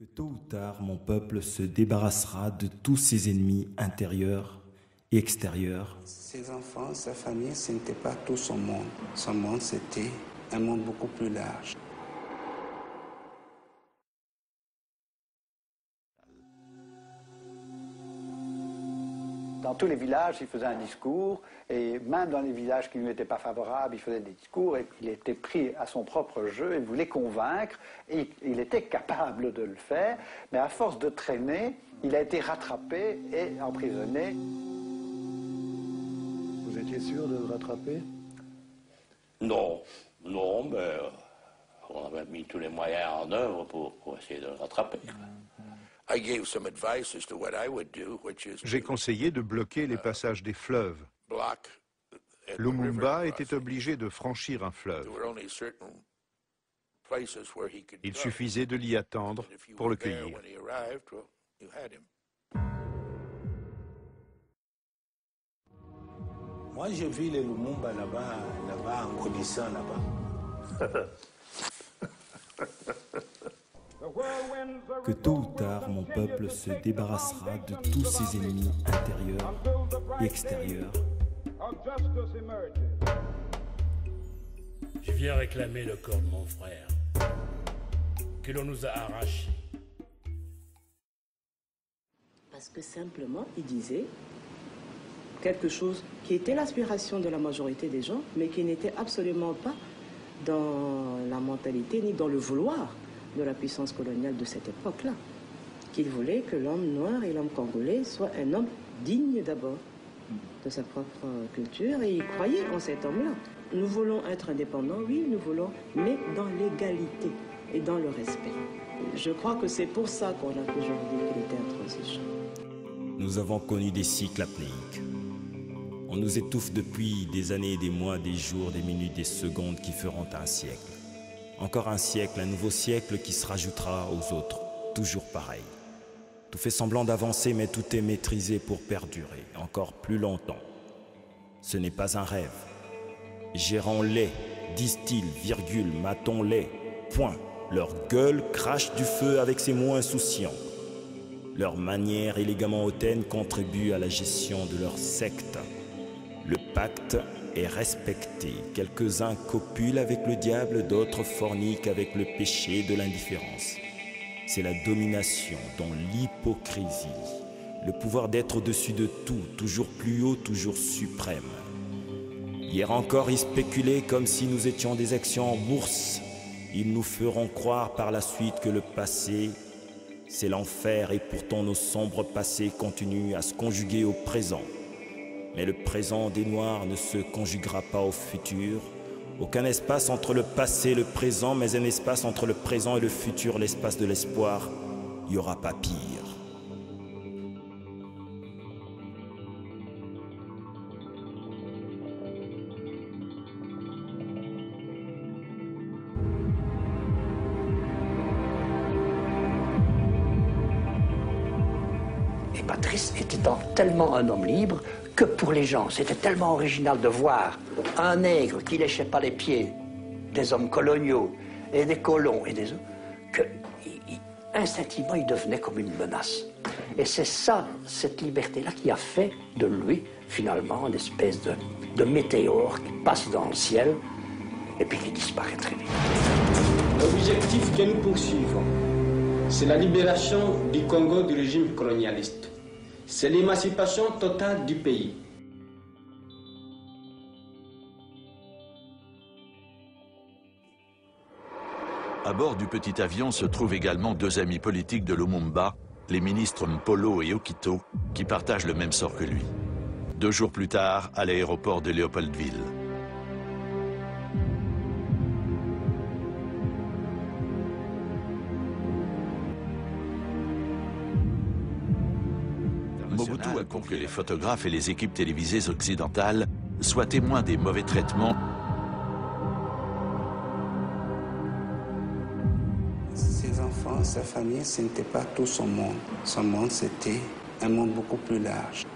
Que tôt ou tard, mon peuple se débarrassera de tous ses ennemis intérieurs et extérieurs. Ses enfants, sa famille, ce n'était pas tout son monde. Son monde, c'était un monde beaucoup plus large. Dans tous les villages, il faisait un discours, et même dans les villages qui ne lui étaient pas favorables, il faisait des discours, et il était pris à son propre jeu, il voulait convaincre, et il était capable de le faire, mais à force de traîner, il a été rattrapé et emprisonné. Vous étiez sûr de le rattraper? Non, mais on avait mis tous les moyens en œuvre pour essayer de le rattraper. J'ai conseillé de bloquer les passages des fleuves. Lumumba était obligé de franchir un fleuve. Il suffisait de l'y attendre pour le cueillir. Moi, j'ai vu les Lumumba là-bas, en grandissant là-bas. Que tôt ou tard, mon peuple se débarrassera de tous ses ennemis intérieurs et extérieurs. Je viens réclamer le corps de mon frère, que l'on nous a arraché. Parce que simplement, il disait quelque chose qui était l'aspiration de la majorité des gens, mais qui n'était absolument pas dans la mentalité ni dans le vouloir de la puissance coloniale de cette époque-là. Qu'il voulait que l'homme noir et l'homme congolais soient un homme digne d'abord de sa propre culture, et il croyait en cet homme-là. Nous voulons être indépendants, oui, nous voulons, mais dans l'égalité et dans le respect. Je crois que c'est pour ça qu'on a toujours dit qu'il était intransigeant. Nous avons connu des cycles apnéiques. On nous étouffe depuis des années, des mois, des jours, des minutes, des secondes qui feront un siècle. Encore un siècle, un nouveau siècle qui se rajoutera aux autres, toujours pareil. Tout fait semblant d'avancer, mais tout est maîtrisé pour perdurer encore plus longtemps. Ce n'est pas un rêve. Gérons-les, disent-ils, virgule, matons-les, point. Leur gueule crache du feu avec ses mots insouciants. Leur manière élégamment hautaine contribue à la gestion de leur secte. Le pacte est respecté. Quelques-uns copulent avec le diable, d'autres forniquent avec le péché de l'indifférence. C'est la domination dans l'hypocrisie, le pouvoir d'être au-dessus de tout, toujours plus haut, toujours suprême. Hier encore, ils spéculaient comme si nous étions des actions en bourse. Ils nous feront croire par la suite que le passé, c'est l'enfer, et pourtant nos sombres passés continuent à se conjuguer au présent. Mais le présent des Noirs ne se conjuguera pas au futur. Aucun espace entre le passé et le présent, mais un espace entre le présent et le futur, l'espace de l'espoir. Il n'y aura pas pire. Et Patrice était tellement un homme libre que pour les gens, c'était tellement original de voir un nègre qui léchait pas les pieds des hommes coloniaux et des colons et des autres, que instinctivement il devenait comme une menace. Et c'est ça, cette liberté-là, qui a fait de lui finalement une espèce de météore qui passe dans le ciel et puis qui disparaît très vite. L'objectif que nous poursuivons, c'est la libération du Congo du régime colonialiste. C'est l'émancipation totale du pays. À bord du petit avion se trouvent également deux amis politiques de Lumumba, les ministres Mpolo et Okito, qui partagent le même sort que lui. 2 jours plus tard, à l'aéroport de Léopoldville. Mobutu a pour que les photographes et les équipes télévisées occidentales soient témoins des mauvais traitements. Ses enfants, sa famille, ce n'était pas tout son monde. Son monde, c'était un monde beaucoup plus large.